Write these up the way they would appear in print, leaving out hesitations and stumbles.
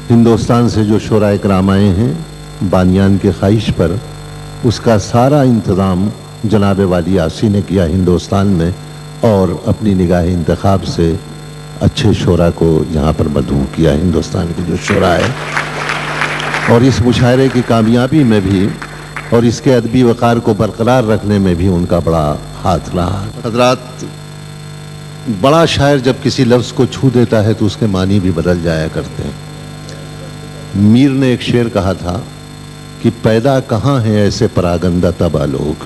ہندوستان سے جو شعراء کرام آئے ہیں بانیان کے خواہش پر، اس کا سارا انتظام جناب والی عاصی نے کیا ہندوستان میں، اور اپنی نگاہ انتخاب سے اچھے شعراء کو یہاں پر مدعو کیا ہندوستان کے جو شعراء ہیں، اور اس مشاعرے کی کامیابی میں بھی اور اس کے ادبی وقار کو برقرار رکھنے میں بھی ان کا بڑا ہاتھ رہا۔ حضرات، بڑا شاعر جب کسی لفظ کو چھو دیتا ہے تو اس کے معنی بھی بدل جایا کرتے ہیں۔ میر نے ایک شعر کہا تھا کہ پیدا کہاں ہیں ایسے پراگندہ تباہ لوگ،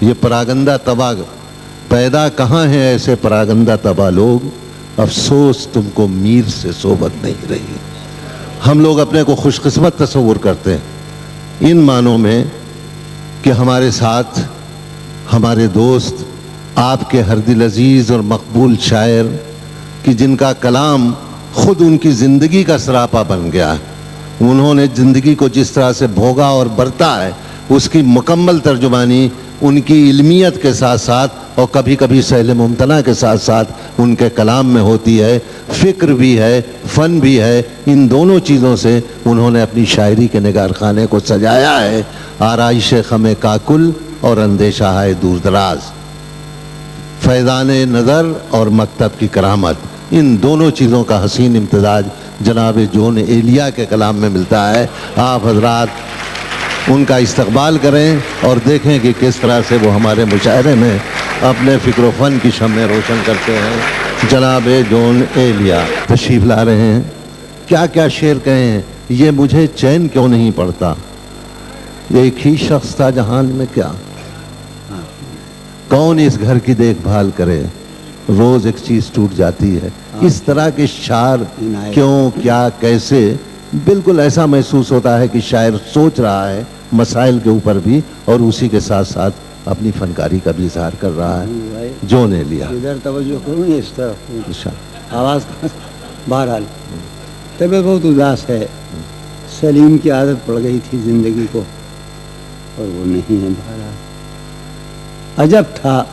یہ پراگندہ تباہ پیدا کہاں ہیں ایسے پراگندہ تباہ لوگ، افسوس تم کو میر سے صحبت نہیں رہی۔ ہم لوگ اپنے کو خوش قسمت تصور کرتے ہیں ان معنوں میں کہ ہمارے ساتھ ہمارے دوست آپ کے ہر دل عزیز اور مقبول شاعر کہ جن کا کلام خود ان کی زندگی کا سراپا بن گیا ہے، انہوں نے زندگی کو جس طرح سے بھوگا اور برتا ہے، اس کی مکمل ترجمانی ان کی علمیت کے ساتھ ساتھ اور کبھی کبھی سہل ممتنع کے ساتھ ساتھ ان کے کلام میں ہوتی ہے۔ فکر بھی ہے، فن بھی ہے، ان دونوں چیزوں سے انہوں نے اپنی شاعری کے نگار خانے کو سجایا ہے۔ آرائش خم کاکل اور اندیشہ ہے دور دراز، فیضان نظر اور مکتب کی کرامت، ان دونوں چیزوں کا حسین امتزاج جناب جون ایلیا کے کلام میں ملتا ہے۔ آپ حضرات ان کا استقبال کریں اور دیکھیں کہ کس طرح سے وہ ہمارے مشاعرے میں اپنے فکر و فن کی شمع روشن کرتے ہیں۔ جناب جون ایلیا تشریف لا رہے ہیں۔ کیا کیا شعر کہے ہیں، یہ مجھے چین کیوں نہیں پڑتا، ایک ہی شخص تھا جہان میں کیا، کون اس گھر کی دیکھ بھال کرے، روز ایک چیز ٹوٹ جاتی ہے۔ اس طرح کے شعر کیوں، کیا، کیسے، بالکل ایسا محسوس ہوتا ہے کہ شاعر سوچ رہا ہے مسائل کے اوپر بھی اور اسی کے ساتھ ساتھ اپنی فنکاری کا بھی اظہار کر رہا ہے۔ جو نے لیا ادھر توجہ کروں، اس طرف آواز بہرحال طبیعت بہت اداس ہے، سلیم کی عادت پڑ گئی تھی زندگی کو اور وہ نہیں ہے۔ بہرحال عجب تھا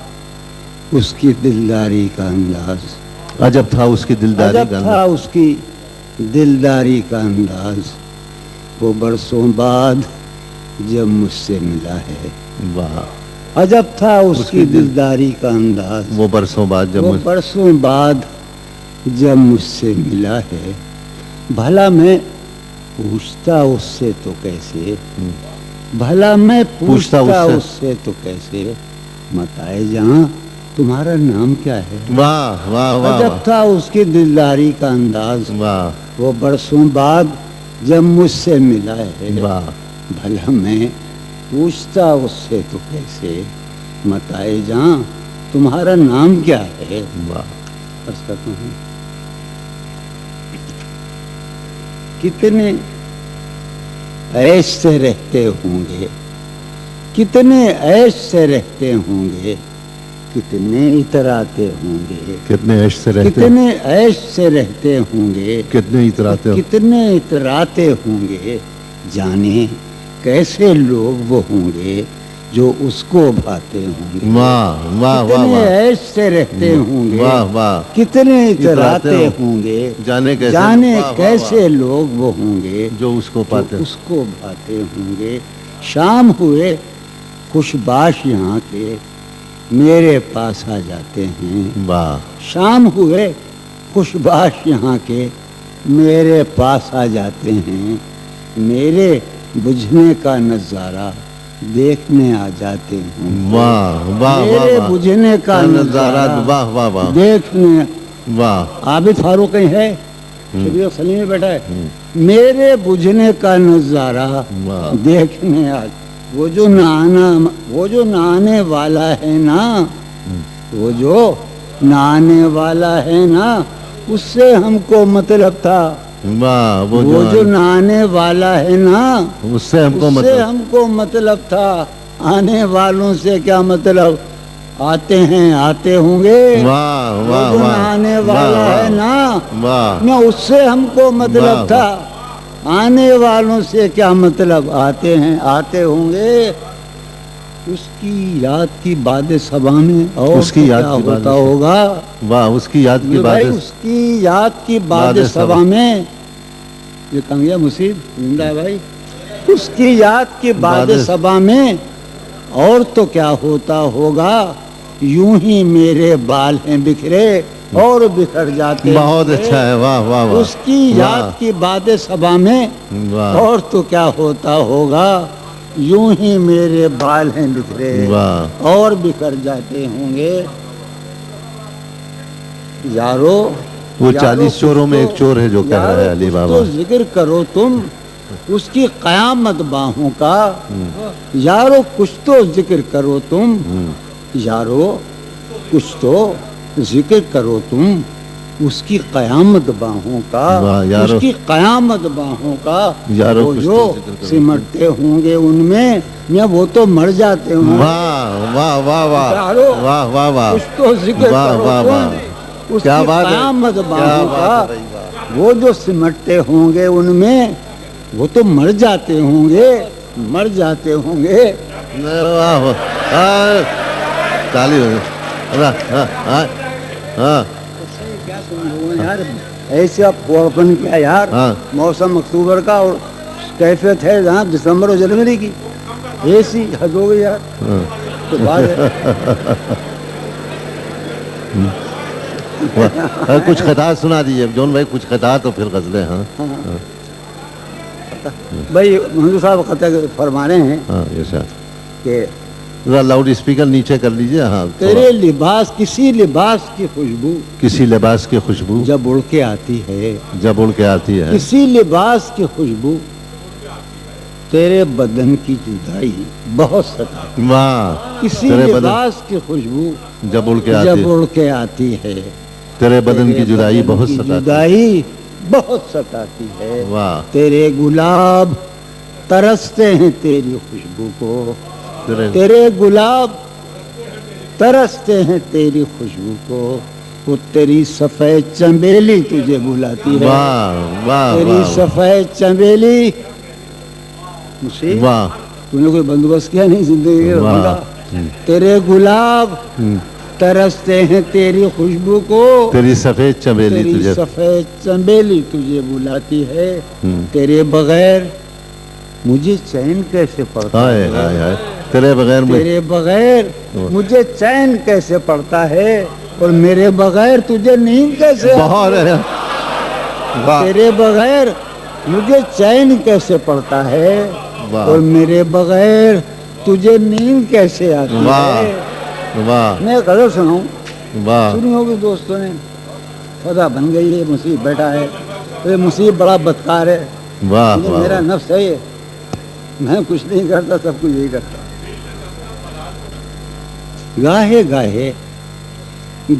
اس کی دلداری کا انداز، عجب تھا اس کی دلداری عجب تھا اس کی دلداری کا انداز، وہ برسوں بعد جب مجھ سے ملا ہے۔ واہ، عجب تھا اس کی دلداری کا انداز، وہ برسوں بعد جب مجھ سے ملا ہے۔ بھلا میں پوچھتا اس سے تو کیسے، بھلا میں پوچھتا اس سے تو کیسے، متائے جہاں تمہارا نام کیا ہے۔ واہ واہ واہ، عجب تھا اس کی دلداری کا انداز، واہ، وہ برسوں بعد جب مجھ سے ملا ہے۔ واہ، بھلا میں پوچھتا اس سے تو کیسے، متائے جہاں تمہارا نام کیا ہے۔ واہ، عرض کرتا ہوں، کتنے عیش سے رہتے ہوں گے، کتنے عیش سے رہتے ہوں گے، کتنے اتراتے ہوں گے، کتنے عیش سے رہتے، کتنے عیش سے رہتے ہوں گے، کتنے اتراتے ہوں، کتنے اتراتے ہوں گے، جانے کیسے لوگ وہ ہوں گے جو اس کو بھاتے ہوں گے۔ واہ واہ واہ، کتنے عیش سے رہتے ہوں گے، واہ واہ، کتنے اتراتے ہوں گے، جانے کیسے لوگ وہ ہوں گے جو اس کو پاتے، اس کو بھاتے ہوں گے۔ شام ہوئے خوش باش یہاں کے میرے پاس آ جاتے ہیں۔ واہ، شام ہوئے خوش باش یہاں کے میرے پاس آ جاتے ہیں، میرے بجھنے کا نظارہ دیکھنے آ جاتے ہیں۔ واہ واہ، میرے بجھنے کا نظارہ واہ واہ واہ، دیکھنے، واہ، عابد فاروق کہیں ہے، شبیق سلیم میں بیٹھا ہے، میرے بجھنے کا نظارہ دیکھنے آ، وہ جو نہانے والا ہے نا، وہ جو نہانے والا ہے نا، اس سے ہم کو مطلب تھا۔ واہ، وہ جو نہانے والا ہے نا، اس سے ہم کو مطلب تھا، آنے والوں سے کیا مطلب، آتے ہیں آتے ہوں گے۔ واہ واہ، وہ جو نہانے والا ہے نا، واہ، اس سے ہم کو مطلب تھا، آنے والوں سے کیا مطلب، آتے ہیں آتے ہوں گے۔ اس کی یاد کی باد صبا میں اور اس کی یاد کیا کی ہوتا ہوگا۔ واہ، اس کی یاد کی بات، اس کی یاد کی باد صبا میں یہ کنگیا مصیب زندہ ہے بھائی. اس کی یاد کی باد صبا میں اور تو کیا ہوتا ہوگا، یوں ہی میرے بال ہیں بکھرے اور بکھر جاتے. بہت اچھا ہے، واہ واہ واہ. اس کی یاد کی باد صبا میں اور تو کیا ہوتا ہوگا، یوں ہی میرے بال ہیں بکھرے اور بکھر جاتے ہوں گے. یارو وہ 40 چوروں میں ایک چور ہے جو کہہ رہا ہے علی بابا. تو ذکر کرو تم اس کی قیامت باہوں کا. یارو کچھ تو ذکر کرو تم، یارو کچھ تو ذکر کرو تم اس کی قیامت باہوں کا. اس کی قیامت باہوں کا. وہ جو سمٹتے ہوں گے ان میں یا وہ تو مر جاتے ہوں. واہ واہ واہ واہ واہ واہ واہ. کچھ تو ذکر کرو تم اس کی قیامت باہوں کا. وہ جو سمٹتے ہوں گے ان میں وہ تو مر جاتے ہوں گے، مر جاتے ہوں گے. تالی ہو یار ایسے آپ پن کیا یار. موسم اکتوبر کا اور کیفیت ہے جہاں دسمبر اور جنوری کی، ایسی حد ہو گئی یار. تو بات ہے کچھ خطات سنا دیجیے جون بھائی، کچھ خطات تو پھر غزلیں. ہاں بھائی منظور صاحب خطہ فرما رہے ہیں کہ لاؤڈ اسپیکر نیچے کر لیجیے. ہاں تیرے لباس کسی لباس کی خوشبو، کسی لباس کی خوشبو جب اڑ کے آتی ہے، جب اڑ کے آتی ہے. کسی لباس کی خوشبو تیرے بدن کی جدائی بہت ستا. واہ. کسی لباس کی خوشبو جب اڑ کے آتی ہے تیرے بدن کی جدائی بہت جدائی بہت ستاتی ہے. واہ. تیرے گلاب ترستے ہیں تیری خوشبو کو، تیرے گلاب ترستے ہیں تیری خوشبو کو. وہ تیری سفید چنبیلی تجھے بلاتی ہے. تیری سفید چنبیلی. واہ. تو نے کوئی بندوبست کیا نہیں زندگی کا. تیرے گلاب ترستے ہیں تیری خوشبو کو، تیری سفید چنبیلی تجھے، سفید چنبیلی تجھے بلاتی ہے. تیرے بغیر مجھے چین کیسے پڑتا ہے، تیرے بغیر مجھے چین کیسے پڑتا ہے، اور میرے بغیر تجھے نیند کیسے. تیرے بغیر مجھے چین کیسے پڑتا ہے، اور میرے بغیر تجھے نیند کیسے آتی ہے. میں غزل سناؤں، سنی ہوگی دوستوں نے. خدا بن گئی ہے مصیب بیٹا ہے، یہ مصیب بڑا بدکار ہے. میرا نفس ہے یہ، میں کچھ نہیں کرتا، سب کچھ یہی کرتا. گاہے گاہے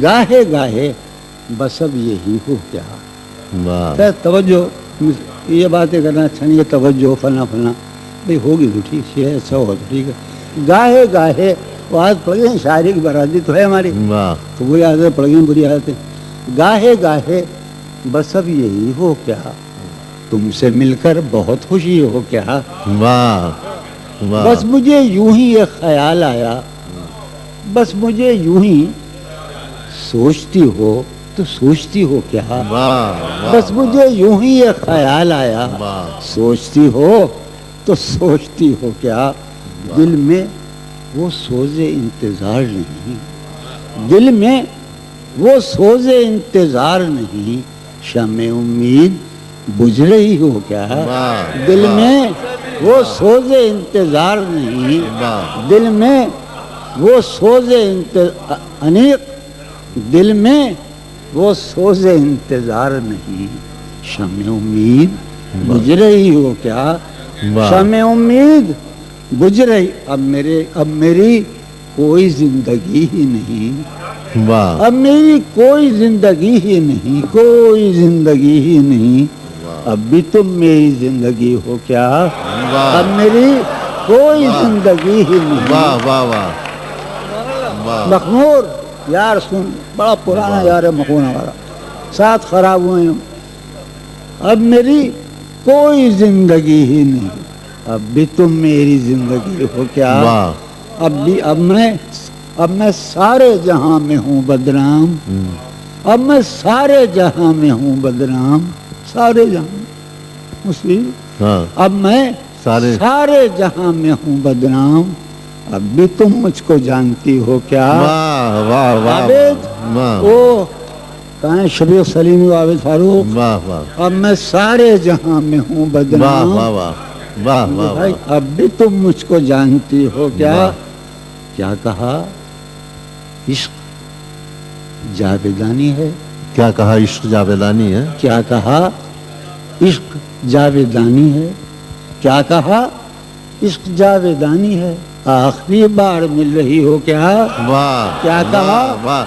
گاہے گاہے بس اب یہی ہو کیا. توجہ یہ باتیں کرنا اچھا نہیں ہے. توجہ فنا فنا بھائی ہوگی تو ٹھیک ہے، اچھا ہوگا تو ٹھیک ہے. گاہے گاہے وہ عادت پڑ گئی، شاعری کی برادری تو ہے ہماری، تو وہی عادت پڑ گئی، بری عادتیں. گاہے گاہے بس اب یہی ہو کیا، تم سے مل کر بہت خوشی ہو کیا. بس مجھے یوں ہی ایک خیال آیا، بس مجھے یوں ہی سوچتی ہو تو سوچتی ہو کیا. بس مجھے یوں ہی ایک خیال آیا، سوچتی ہو تو سوچتی ہو کیا. دل میں وہ سوز انتظار نہیں، دل میں وہ سوز انتظار نہیں، شمع امید بجھ رہی ہو کیا. دل میں وہ سوز انتظار نہیں، دل میں وہ سوز انیق، دل میں وہ سوز انتظار نہیں، شمع امید بجھ رہی ہو کیا. شمع امید بجھ رہی. اب میری کوئی زندگی ہی نہیں، اب میری کوئی زندگی ہی نہیں، کوئی زندگی ہی نہیں. اب بھی تم میری زندگی ہو کیا، اب میری کوئی زندگی ہی نہیں. مخمور یار سن، بڑا پرانا یار ہے مخونہ والا، ساتھ خراب ہوئے ہیں. اب میری کوئی زندگی ہی نہیں، اب بھی تم میری زندگی ہو کیا. اب میں سارے جہاں میں ہوں بدنام، اب میں سارے جہاں میں ہوں بدنام، سارے جہاں. مصیب ہاں اب میں سارے جہاں میں ہوں بدنام، اب بھی تم مجھ کو جانتی ہو کیا؟ واہ واہ واہ عابد واہ او کہاں ہے شبیر سلیم عابد فاروق؟ واہ واہ اب میں سارے جہاں میں ہوں واہ بدنام، واہ واہ واہ واہ بھائی واہ اب بھی تم مجھ کو جانتی ہو کیا؟ واہ۔ کیا کہا؟ عشق جاویدانی ہے۔ کیا کہا؟ عشق جاویدانی ہے۔ کیا کہا؟ عشق جاویدانی ہے۔ کیا کہا؟ عشق جاویدانی ہے، آخری بار مل رہی ہو کیا؟ واہ کیا کہا؟ واہ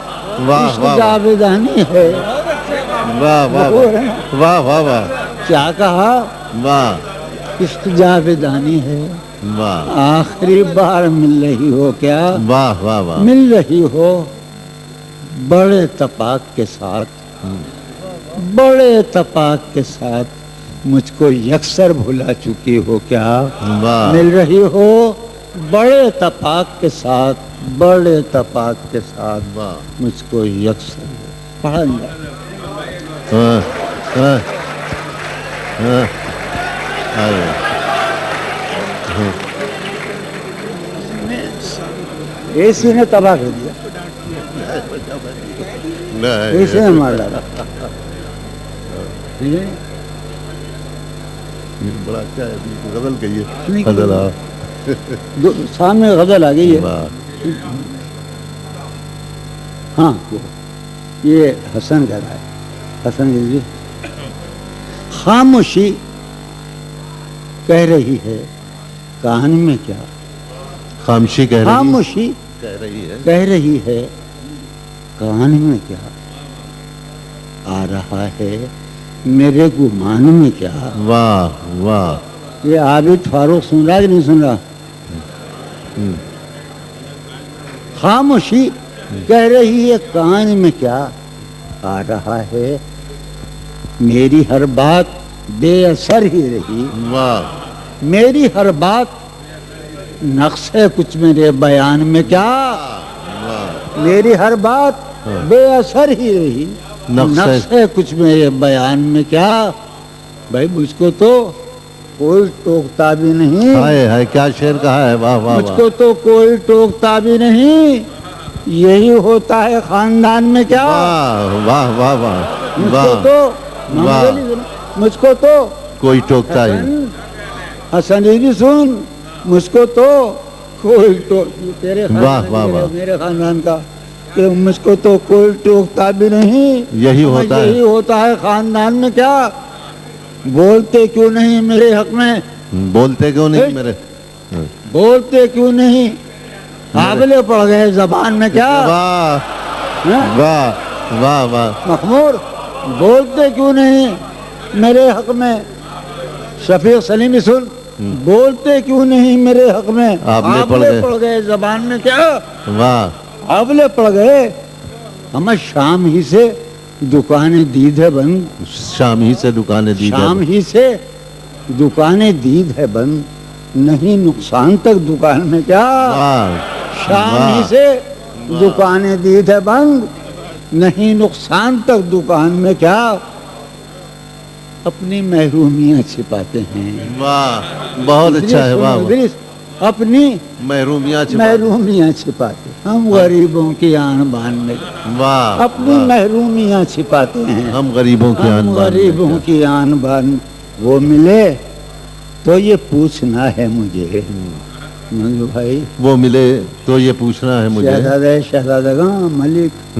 واہ عشق واہ جاویدانی ہے۔ واہ واہ واہ واہ واہ کیا کہا؟ واہ عشق جاویدانی ہے، واہ آخری بار مل رہی ہو کیا؟ واہ واہ واہ مل رہی ہو بڑے تپاک کے ساتھ، بڑے تپاک کے ساتھ مجھ کو یکسر بھلا چکی ہو کیا؟ واہ مل رہی ہو بڑے تپاک کے ساتھ، بڑے تپاک کے ساتھ واہ مجھ کو یکسر پڑھا جائے۔ ہاں ہاں ہاں ہاں اسی نے تباہ کر دیا، اسی نے مار ڈالا۔ بڑا اچھا ہے، غزل کہیے نہیں، غزل ہاں سامنے غزل آ گئی ہے۔ واہ ہاں یہ حسن کہہ رہا ہے، حسن جی خاموشی کہہ رہی ہے کہانی میں کیا؟ خاموشی کہہ رہی خاموشی کہہ رہی ہے کہہ رہی ہے کہانی میں کیا؟ آ رہا ہے میرے گمان میں کیا؟ واہ واہ یہ عابد فاروق سن رہا ہے کہ نہیں سن رہا؟ خاموشی کہہ رہی ہے کہانی میں کیا؟ آ رہا ہے میری ہر بات بے اثر ہی رہی، واہ میری ہر بات نقص ہے کچھ میرے بیان میں کیا؟ واہ میری ہر بات بے اثر ہی رہی، نقص ہے کچھ میرے بیان میں کیا؟ بھائی مجھ کو تو کوئی ٹوکتا بھی نہیں، ہائے ہائے کیا شعر کہا ہے، واہ واہ مجھ کو تو کوئی ٹوکتا بھی نہیں، یہی ہوتا ہے خاندان میں کیا؟ واہ واہ واہ مجھ واہ کو تو واہ مجھ کو تو کوئی ٹوکتا ہی حسن جی سن، مجھ کو تو کوئی تیرے واہ واہ واہ میرے خاندان کا کہ مجھ کو تو کوئی ٹوکتا بھی نہیں، یہی ہوتا ہے، یہی ہوتا ہے خاندان میں کیا؟ بولتے کیوں نہیں میرے حق میں؟ بولتے کیوں نہیں میرے، بولتے کیوں نہیں؟ آگلے پڑ گئے زبان میں کیا؟ واہ واہ واہ واہ مخمور بولتے کیوں نہیں میرے حق میں؟ شفیق سلیمی سن، بولتے کیوں نہیں میرے حق میں؟ آبلے پڑ گئے زبان میں کیا؟ واہ آبلے پڑ گئے، ہمیں شام ہی سے دکانیں دید ہے بند، شام ہی سے دکانیں دید ہے، شام ہی سے دکانیں دید ہے بند، نہیں نقصان تک دکان میں کیا؟ شام ہی سے دکانیں دید ہے بند، نہیں نقصان تک دکان میں کیا؟ اپنی محرومیاں چھپاتے ہیں، واہ بہت اچھا ہے، واہ اپنی محرومیاں چھپاتے، ہم غریبوں کی آن بان میں واہ اپنی محرومیاں چھپاتے ہیں، ہم غریبوں کی آن بان، غریبوں کی آن بان وہ ملے تو یہ پوچھنا ہے مجھے، منجو بھائی وہ ملے تو یہ پوچھنا ہے مجھے، شہزادگاں ملک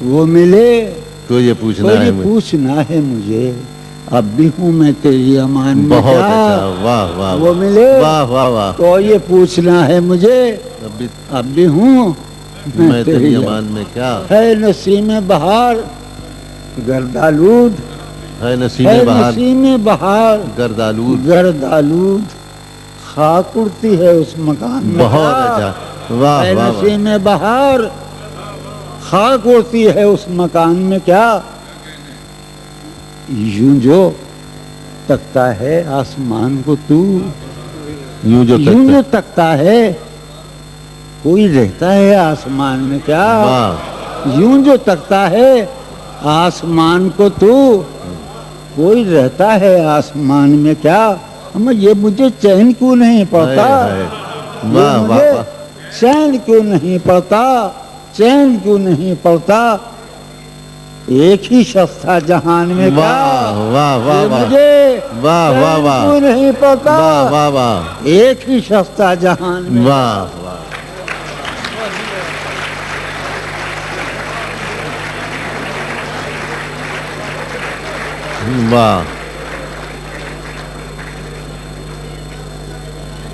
وہ ملے تو یہ پوچھنا ہے مجھے، اب بھی ہوں میں تیری امان میں بہت کیا؟ اچھا، واہ واہ وہ ملے واہ واہ واہ تو یہ پوچھنا ہے مجھے، اب بھی ہوں میں تیری امان میں کیا؟ ہے نسیم بہار گردالود، ہے نسیم بہار گردالود، خاک اڑتی ہے اس مکان میں، بہت اچھا، واہ ہے واہ نسیم بہار خاک اڑتی ہے اس مکان میں کیا؟ یوں جو تکتا ہے آسمان کو تو، یوں جو تکتا ہے کوئی رہتا ہے آسمان میں کیا؟ یوں جو تکتا ہے آسمان کو تو، کوئی رہتا ہے آسمان میں کیا، اما یہ مجھے چین کیوں نہیں پڑتا، واہ واہ مجھے واہ چین کیوں نہیں پڑتا، چین کیوں نہیں پڑتا، ایک ہی شخص تھا جہان میں کیا، واہ واہ واہ مجھے واہ واہ چین واہ کیوں نہیں پڑتا، واہ واہ واہ ایک ہی شخص تھا جہان میں، واہ واہ